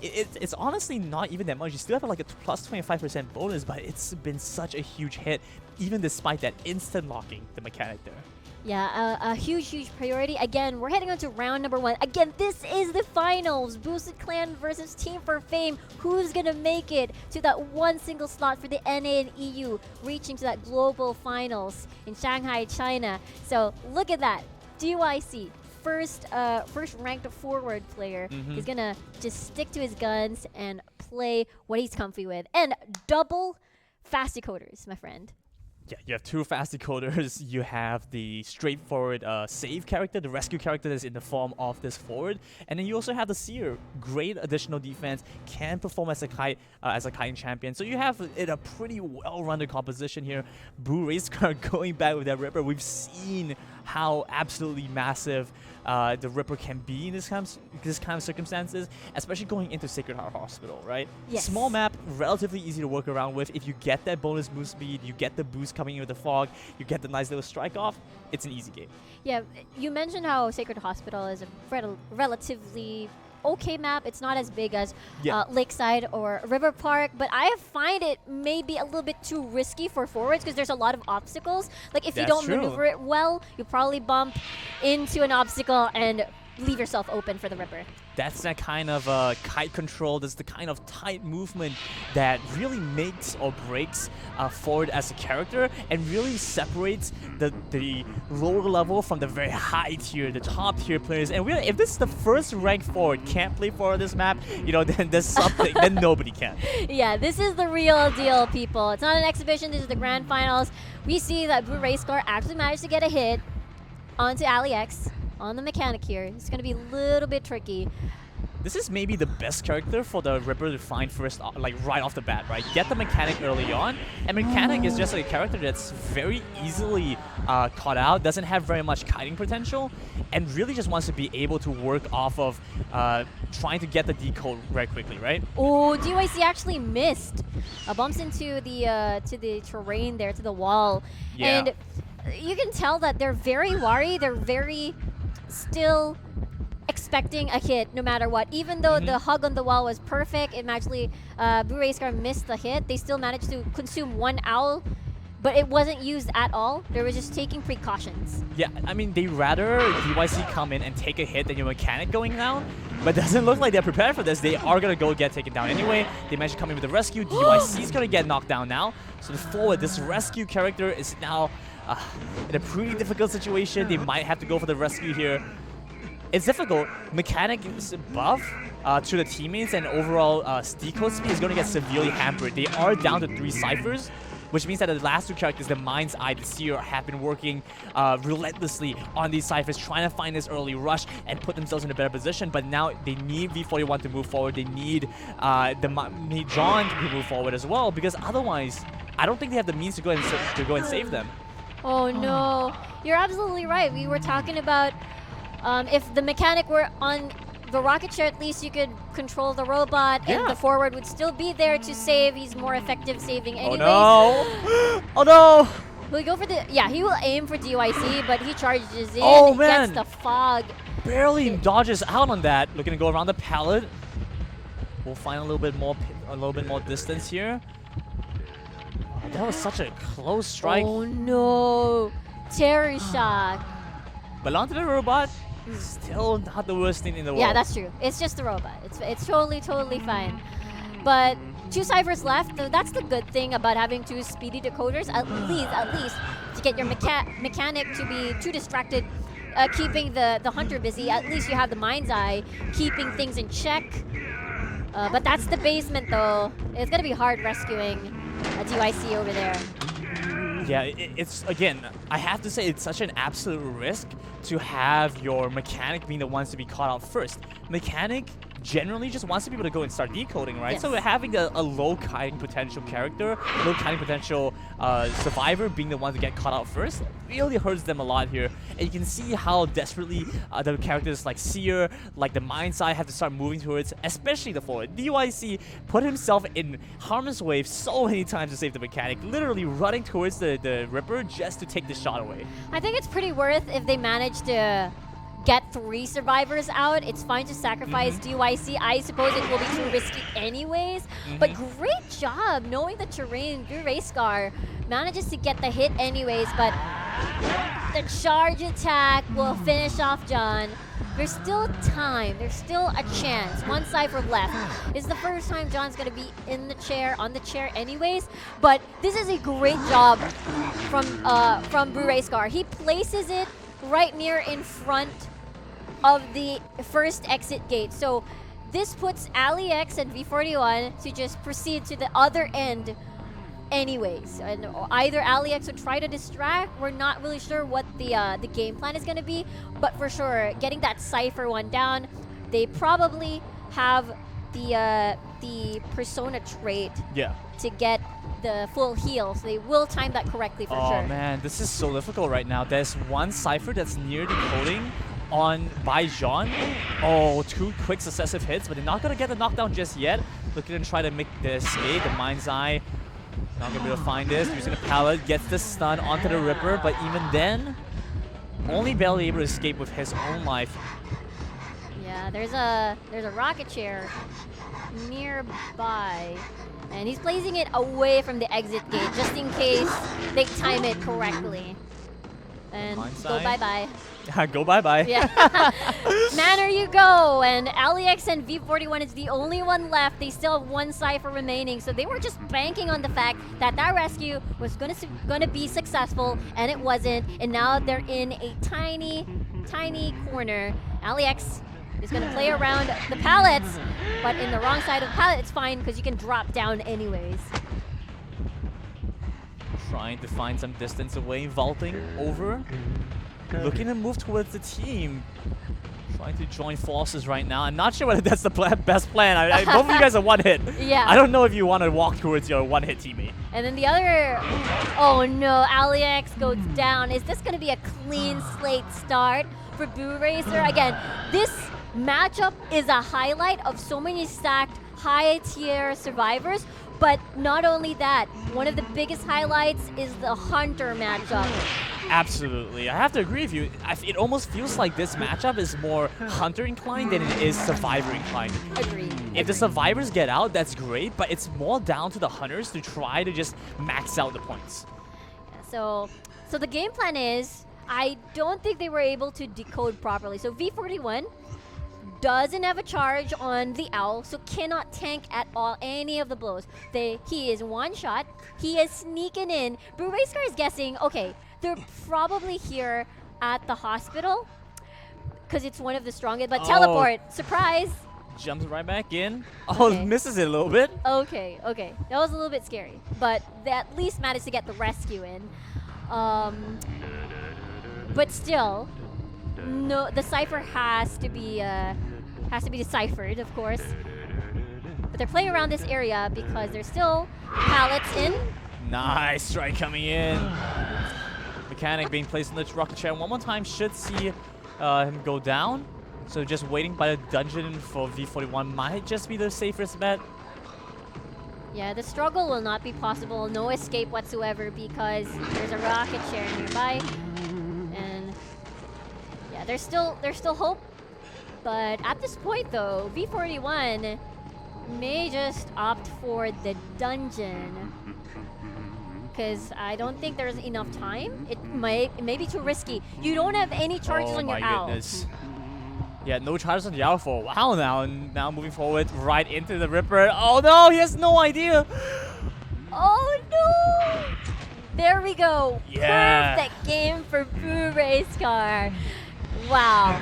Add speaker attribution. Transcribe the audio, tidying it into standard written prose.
Speaker 1: it's honestly not even that much. You still have like a plus 25% bonus, but it's been such a huge hit, even despite that instant locking the mechanic there.
Speaker 2: Yeah, a huge priority. Again, we're heading on to round number 1. Again, this is the finals. Boosted Clan versus Team for Fame. Who's going to make it to that one single slot for the NA and EU, reaching to that global finals in Shanghai, China. So look at that. DYC, first ranked forward player. He's going to just stick to his guns and play what he's comfy with. And double fast decoders, my friend.
Speaker 1: Yeah, you have 2 fast decoders. You have the straightforward save character, the rescue character that's in the form of this forward, and then you also have the Seer, great additional defense, can perform as a kiting champion. So you have a pretty well-rounded composition here. Blue Race Card going back with that Ripper. We've seen how absolutely massive the Ripper can be in this kind of circumstances, especially going into Sacred Heart Hospital, right?
Speaker 2: Yes.
Speaker 1: Small map, relatively easy to work around with. If you get that bonus move speed, you get the boost coming in with the fog, you get the nice little strike off, it's an easy game.
Speaker 2: Yeah, you mentioned how Sacred Hospital is a relatively okay map. It's not as big as Lakeside or River Park, but I find it maybe a little bit too risky for forwards because there's a lot of obstacles. Like if you don't maneuver it well, you probably bump into an obstacle and leave yourself open for the Ripper.
Speaker 1: That's that kind of kite control. That's the kind of tight movement that really makes or breaks forward as a character and really separates the lower level from the very high tier, the top tier players. And really, if this is the first ranked forward can't play forward this map, you know, then there's something, then nobody can.
Speaker 2: Yeah, this is the real deal, people. It's not an exhibition. This is the grand finals. We see that Blue Race Car actually managed to get a hit onto AliX. On the mechanic here. It's going to be a little bit tricky.
Speaker 1: This is maybe the best character for the Ripper to find first, like right off the bat, right? Get the mechanic early on, and mechanic is just a character that's very easily caught out, doesn't have very much kiting potential, and really just wants to be able to work off of trying to get the decode very quickly, right?
Speaker 2: Oh, DYC actually missed. Bumps into the terrain there, to the wall.
Speaker 1: Yeah.
Speaker 2: And you can tell that they're very wary. They're very still expecting a hit no matter what. Even though the hug on the wall was perfect, it actually Blue Race Car missed the hit. They still managed to consume 1 owl, but it wasn't used at all. They were just taking precautions.
Speaker 1: Yeah, I mean, they rather DYC come in and take a hit than your mechanic going down, but it doesn't look like they're prepared for this. They are going to go get taken down anyway. They managed to come in with the rescue. DYC is going to get knocked down now. So the forward, this rescue character is now in a pretty difficult situation. They might have to go for the rescue here. It's difficult. Mechanic is buff to the teammates, and overall decode speed is going to get severely hampered. They are down to 3 ciphers, which means that the last 2 characters, the Mind's Eye, the Seer, have been working relentlessly on these ciphers, trying to find this early rush and put themselves in a better position. But now they need V41 to move forward. They need John to move forward as well, because otherwise, I don't think they have the means to go and save them.
Speaker 2: Oh no, you're absolutely right. We were talking about if the mechanic were on the rocket ship, at least you could control the robot, and the forward would still be there to save. He's more effective saving anyways.
Speaker 1: Oh no! Oh no!
Speaker 2: Will he go for the... Yeah, he will aim for DYC, but he charges in.
Speaker 1: Oh,
Speaker 2: and
Speaker 1: man.
Speaker 2: gets the fog.
Speaker 1: Barely dodges out on that. Looking to go around the pallet. We'll find a little bit more distance here. Oh, that was such a close strike.
Speaker 2: Oh no! Terror shock.
Speaker 1: But onto the robot. Still not the worst thing in the world.
Speaker 2: Yeah, that's true. It's just the robot. It's totally fine. But 2 ciphers left. So that's the good thing about having 2 speedy decoders. At least to get your mechanic to be too distracted, keeping the hunter busy. At least you have the Mind's Eye keeping things in check. But that's the basement though. It's gonna be hard rescuing a DYC over there.
Speaker 1: Yeah, it's, again, I have to say it's such an absolute risk to have your mechanic being the ones to be caught out first. Mechanic generally just wants to be able to go and start decoding, right?
Speaker 2: Yes.
Speaker 1: So having a low kiting potential character, low kiting potential survivor being the one to get caught out first really hurts them a lot here. And you can see how desperately the characters like Seer, like the Mind's Eye have to start moving towards, especially the forward. DYC put himself in harm's way so many times to save the mechanic, literally running towards the Ripper just to take the shot away.
Speaker 2: I think it's pretty worth if they manage to get 3 survivors out, it's fine to sacrifice DYC. I suppose it will be too risky anyways. But great job knowing the terrain. Rayscar manages to get the hit anyways, but the charge attack will finish off John. There's still time. There's still a chance. 1 Cypher left. It's the first time John's gonna be on the chair anyways. But this is a great job from Rayscar. He places it right near in front of the first exit gate. So this puts AliX and V41 to just proceed to the other end anyways. And either AliX would try to distract. We're not really sure what the game plan is going to be, but for sure, getting that Cypher one down, they probably have the Persona trait to get the full heal, so they will time that correctly for sure.
Speaker 1: Oh man, this is so difficult right now. There's 1 Cypher that's near decoding by Jean. Oh, 2 quick successive hits, but they're not gonna get the knockdown just yet. Looking to try to make the escape. The Mind's Eye not gonna be able to find this. Using a pallet, gets the stun onto the Ripper, but even then, only barely able to escape with his own life.
Speaker 2: Yeah, there's a rocket chair nearby, and he's placing it away from the exit gate just in case they time it correctly. And go bye-bye.
Speaker 1: Go bye-bye.
Speaker 2: Yeah. Manor you go, and AliX and V41 is the only one left. They still have 1 Cypher remaining, so they were just banking on the fact that that rescue was gonna be successful, and it wasn't. And now they're in a tiny corner. AliX is gonna play around the pallets, but in the wrong side of the pallet, it's fine because you can drop down anyways.
Speaker 1: Trying to find some distance away, vaulting over. Looking to move towards the team. Trying to join forces right now. I'm not sure whether that's the best plan. Both of you guys are 1 hit.
Speaker 2: Yeah.
Speaker 1: I don't know if you want to walk towards your 1-hit teammate.
Speaker 2: And then the other, oh no, AliX goes down. Is this going to be a clean slate start for Boo Racer? Again, this matchup is a highlight of so many stacked high-tier survivors. But not only that, one of the biggest highlights is the Hunter matchup.
Speaker 1: Absolutely. I have to agree with you. It almost feels like this matchup is more Hunter inclined than it is Survivor inclined.
Speaker 2: Agreed.
Speaker 1: If the Survivors get out, that's great, but it's more down to the Hunters to try to just max out the points.
Speaker 2: So the game plan is, I don't think they were able to decode properly. So V41 doesn't have a charge on the Owl, so cannot tank at all any of the blows. He is 1 shot. He is sneaking in. Boo Rayscar is guessing, okay, they're probably here at the hospital because it's one of the strongest, but teleport, surprise.
Speaker 1: Jumps right back in. Oh,
Speaker 2: Okay.
Speaker 1: Misses it a little bit.
Speaker 2: Okay. That was a little bit scary, but they at least managed to get the rescue in. But still, no, the Cypher has to be deciphered, of course. But they're playing around this area because there's still pallets in.
Speaker 1: Nice strike coming in. Mechanic being placed in the rocket chair one more time should see him go down. So just waiting by the dungeon for V41 might just be the safest bet.
Speaker 2: Yeah, the struggle will not be possible. No escape whatsoever because there's a rocket chair nearby. And yeah, there's still hope. But at this point though, V41 may just opt for the dungeon. Because I don't think there's enough time. It may be too risky. You don't have any charges on your owl.
Speaker 1: Goodness. Yeah, no charges on the owl for a while now, and now moving forward right into the Ripper. Oh no, he has no idea.
Speaker 2: Oh no! There we go.
Speaker 1: Yeah.
Speaker 2: Perfect game for Boo Rayscar. Wow.